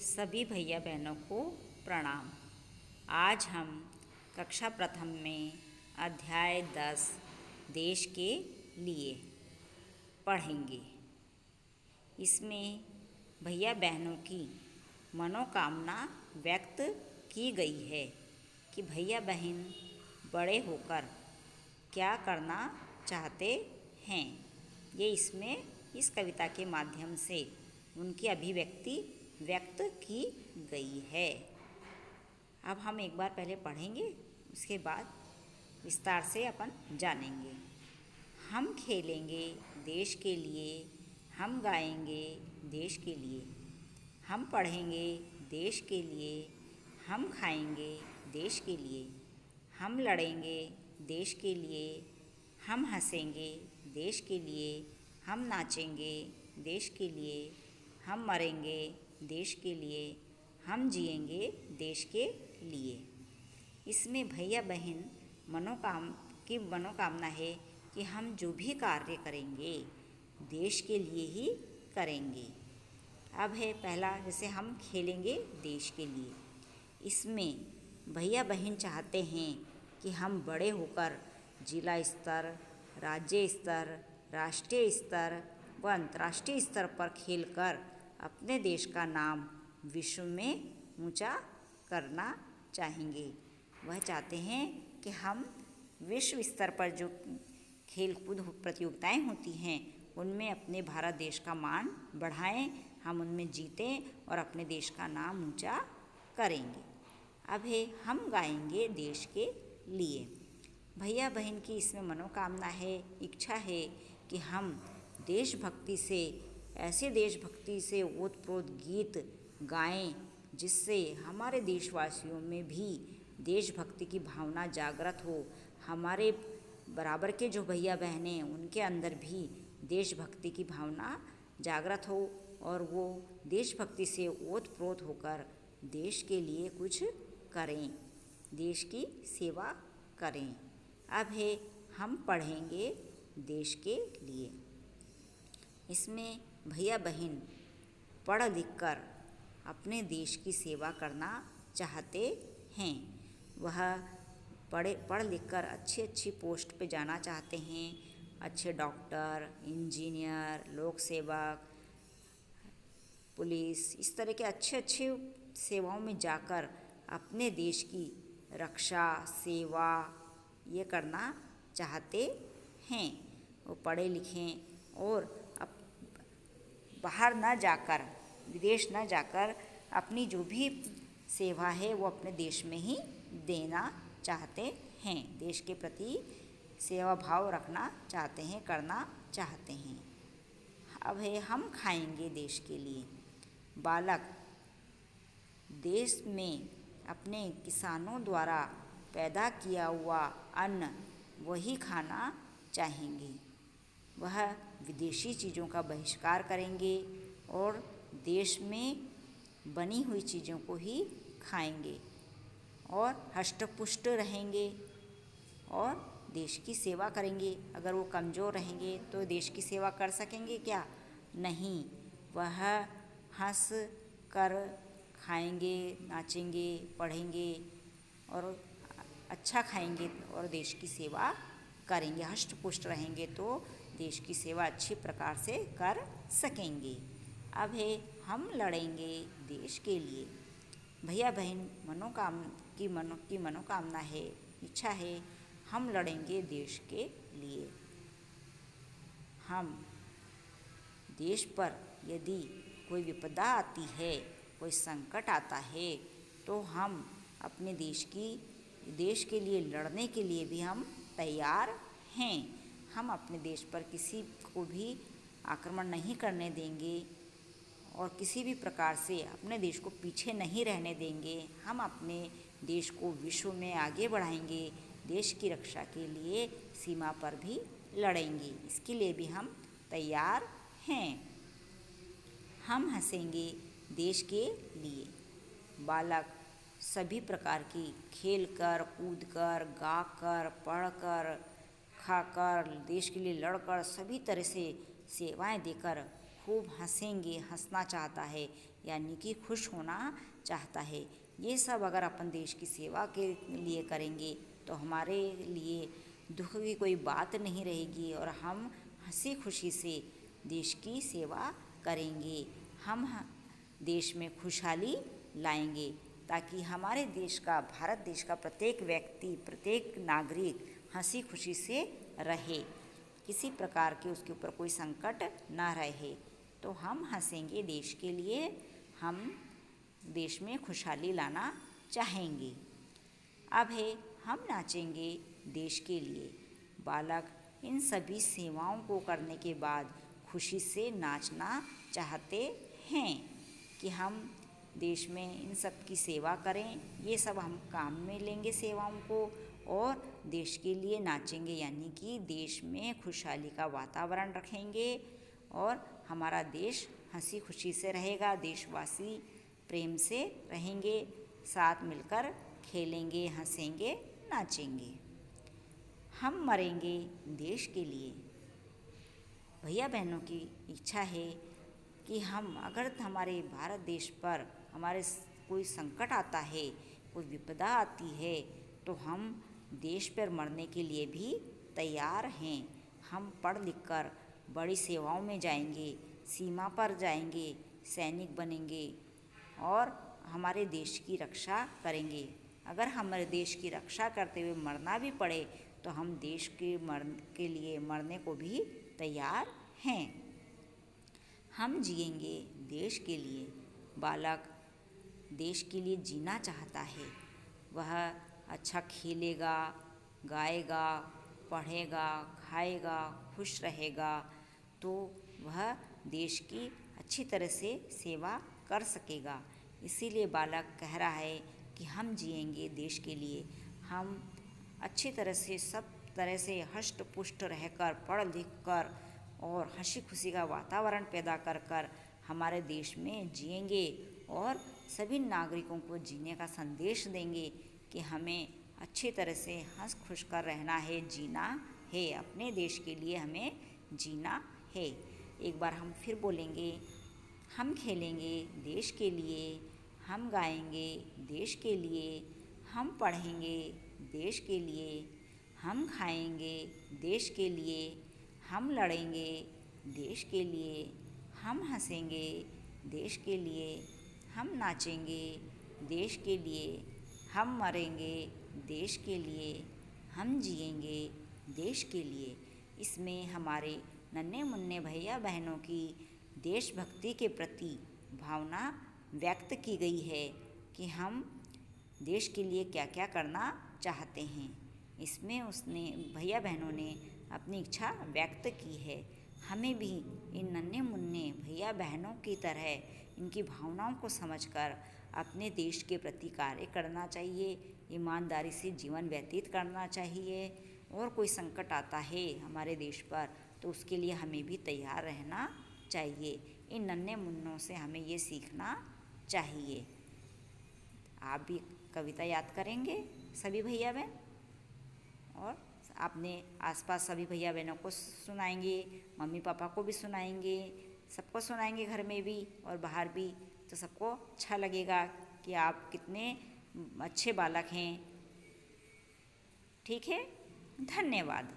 सभी भैया बहनों को प्रणाम। आज हम कक्षा प्रथम में अध्याय 10 देश के लिए पढ़ेंगे। इसमें भैया बहनों की मनोकामना व्यक्त की गई है कि भैया बहन बड़े होकर क्या करना चाहते हैं। ये इसमें इस कविता के माध्यम से उनकी अभिव्यक्ति व्यक्त की गई है। अब हम एक बार पहले पढ़ेंगे, उसके बाद विस्तार से अपन जानेंगे। हम खेलेंगे देश के लिए, हम गाएंगे देश के लिए, हम पढ़ेंगे देश के लिए, हम खाएंगे देश के लिए, हम लड़ेंगे देश के लिए, हम हंसेंगे देश के लिए, हम नाचेंगे देश के लिए, हम मरेंगे देश के लिए, हम जिएंगे देश के लिए। इसमें भैया बहन मनोकामना है कि हम जो भी कार्य करेंगे देश के लिए ही करेंगे। अब है पहला, जैसे हम खेलेंगे देश के लिए। इसमें भैया बहन चाहते हैं कि हम बड़े होकर जिला स्तर, राज्य स्तर, राष्ट्रीय स्तर व अंतर्राष्ट्रीय स्तर पर खेलकर अपने देश का नाम विश्व में ऊंचा करना चाहेंगे। वह चाहते हैं कि हम विश्व स्तर पर जो खेलकूद प्रतियोगिताएं होती हैं उनमें अपने भारत देश का मान बढ़ाएं, हम उनमें जीतें और अपने देश का नाम ऊंचा करेंगे। अब है हम गाएंगे देश के लिए। भैया बहन की इसमें मनोकामना है, इच्छा है कि हम देशभक्ति से, ऐसे देशभक्ति से ओतप्रोत गीत गाएं जिससे हमारे देशवासियों में भी देशभक्ति की भावना जागृत हो। हमारे बराबर के जो भैया बहनें हैं उनके अंदर भी देशभक्ति की भावना जागृत हो और वो देशभक्ति से ओतप्रोत होकर देश के लिए कुछ करें, देश की सेवा करें। अब है हम पढ़ेंगे देश के लिए। इसमें भैया बहन पढ़ लिख कर अपने देश की सेवा करना चाहते हैं। वह पढ़ लिख कर अच्छी पोस्ट पे जाना चाहते हैं। अच्छे डॉक्टर, इंजीनियर, लोक सेवक, पुलिस, इस तरह के अच्छे सेवाओं में जाकर अपने देश की रक्षा, सेवा ये करना चाहते हैं। वो पढ़े लिखें और बाहर न जाकर, विदेश न जाकर अपनी जो भी सेवा है वो अपने देश में ही देना चाहते हैं। देश के प्रति सेवा भाव रखना चाहते हैं, करना चाहते हैं। अब है हम खाएंगे देश के लिए। बालक देश में अपने किसानों द्वारा पैदा किया हुआ अन्न वही खाना चाहेंगे। वह विदेशी चीज़ों का बहिष्कार करेंगे और देश में बनी हुई चीज़ों को ही खाएंगे और हष्ट-पुष्ट रहेंगे और देश की सेवा करेंगे। अगर वो कमज़ोर रहेंगे तो देश की सेवा कर सकेंगे क्या? नहीं। वह हंस कर खाएंगे, नाचेंगे, पढ़ेंगे और अच्छा खाएंगे और देश की सेवा करेंगे। हष्ट-पुष्ट रहेंगे तो देश की सेवा अच्छी प्रकार से कर सकेंगे। अब है हम लड़ेंगे देश के लिए। भैया बहन की मनोकामना है, इच्छा है, हम लड़ेंगे देश के लिए। हम देश पर यदि कोई विपदा आती है, कोई संकट आता है तो हम अपने देश के लिए लड़ने के लिए भी हम तैयार हैं। हम अपने देश पर किसी को भी आक्रमण नहीं करने देंगे और किसी भी प्रकार से अपने देश को पीछे नहीं रहने देंगे। हम अपने देश को विश्व में आगे बढ़ाएंगे। देश की रक्षा के लिए सीमा पर भी लड़ेंगे, इसके लिए भी हम तैयार हैं। हम हंसेंगे देश के लिए। बालक सभी प्रकार की खेल कर, कूद कर, गा कर, पढ़ कर, खाकर, देश के लिए लड़कर, सभी तरह से सेवाएं देकर खूब हंसेंगे, हंसना चाहता है, यानी कि खुश होना चाहता है। ये सब अगर अपन देश की सेवा के लिए करेंगे तो हमारे लिए दुख की कोई बात नहीं रहेगी और हम हंसी खुशी से देश की सेवा करेंगे। हम देश में खुशहाली लाएंगे ताकि हमारे देश का, भारत देश का प्रत्येक व्यक्ति, प्रत्येक नागरिक हंसी खुशी से रहे, किसी प्रकार के उसके ऊपर कोई संकट ना रहे। तो हम हंसेंगे देश के लिए, हम देश में खुशहाली लाना चाहेंगे। अब है हम नाचेंगे देश के लिए। बालक इन सभी सेवाओं को करने के बाद खुशी से नाचना चाहते हैं कि हम देश में इन सब की सेवा करें। ये सब हम काम में लेंगे सेवाओं को और देश के लिए नाचेंगे, यानी कि देश में खुशहाली का वातावरण रखेंगे और हमारा देश हंसी खुशी से रहेगा। देशवासी प्रेम से रहेंगे, साथ मिलकर खेलेंगे, हंसेंगे, नाचेंगे। हम मरेंगे देश के लिए। भैया बहनों की इच्छा है कि हम, अगर हमारे भारत देश पर हमारे कोई संकट आता है, कोई विपदा आती है, तो हम देश पर मरने के लिए भी तैयार हैं। हम पढ़ लिख कर बड़ी सेवाओं में जाएंगे, सीमा पर जाएंगे, सैनिक बनेंगे और हमारे देश की रक्षा करेंगे। अगर हमारे देश की रक्षा करते हुए मरना भी पड़े तो हम देश के लिए मरने को भी तैयार हैं। हम जिएंगे देश के लिए। बालक देश के लिए जीना चाहता है। वह अच्छा खेलेगा, गाएगा, पढ़ेगा, खाएगा, खुश रहेगा, तो वह देश की अच्छी तरह से सेवा कर सकेगा। इसीलिए बालक कह रहा है कि हम जिएंगे देश के लिए। हम अच्छी तरह से, सब तरह से हष्ट पुष्ट रहकर, पढ़ लिख कर और हंसी खुशी का वातावरण पैदा कर कर हमारे देश में जिएंगे और सभी नागरिकों को जीने का संदेश देंगे कि हमें अच्छी तरह से हंस खुश कर रहना है, जीना है, अपने देश के लिए हमें जीना है। एक बार हम फिर बोलेंगे, हम खेलेंगे देश के लिए, हम गाएंगे देश के लिए, हम पढ़ेंगे देश के लिए, हम खाएंगे देश के लिए, हम लड़ेंगे देश के लिए, हम हंसेंगे देश के लिए, हम नाचेंगे देश के लिए, हम मरेंगे देश के लिए, हम जिएंगे देश के लिए। इसमें हमारे नन्हे मुन्ने भैया बहनों की देशभक्ति के प्रति भावना व्यक्त की गई है कि हम देश के लिए क्या क्या करना चाहते हैं। इसमें उसने, भैया बहनों ने अपनी इच्छा व्यक्त की है। हमें भी इन नन्हे मुन्ने भैया बहनों की तरह इनकी भावनाओं को समझकर अपने देश के प्रति कार्य करना चाहिए, ईमानदारी से जीवन व्यतीत करना चाहिए। और कोई संकट आता है हमारे देश पर तो उसके लिए हमें भी तैयार रहना चाहिए। इन नन्हे मुन्नों से हमें ये सीखना चाहिए। आप भी कविता याद करेंगे सभी भैया बहन, और अपने आसपास सभी भैया बहनों को सुनाएंगे, मम्मी पापा को भी सुनाएंगे, सबको सुनाएंगे घर में भी और बाहर भी। तो सबको अच्छा लगेगा कि आप कितने अच्छे बालक हैं। ठीक है, धन्यवाद।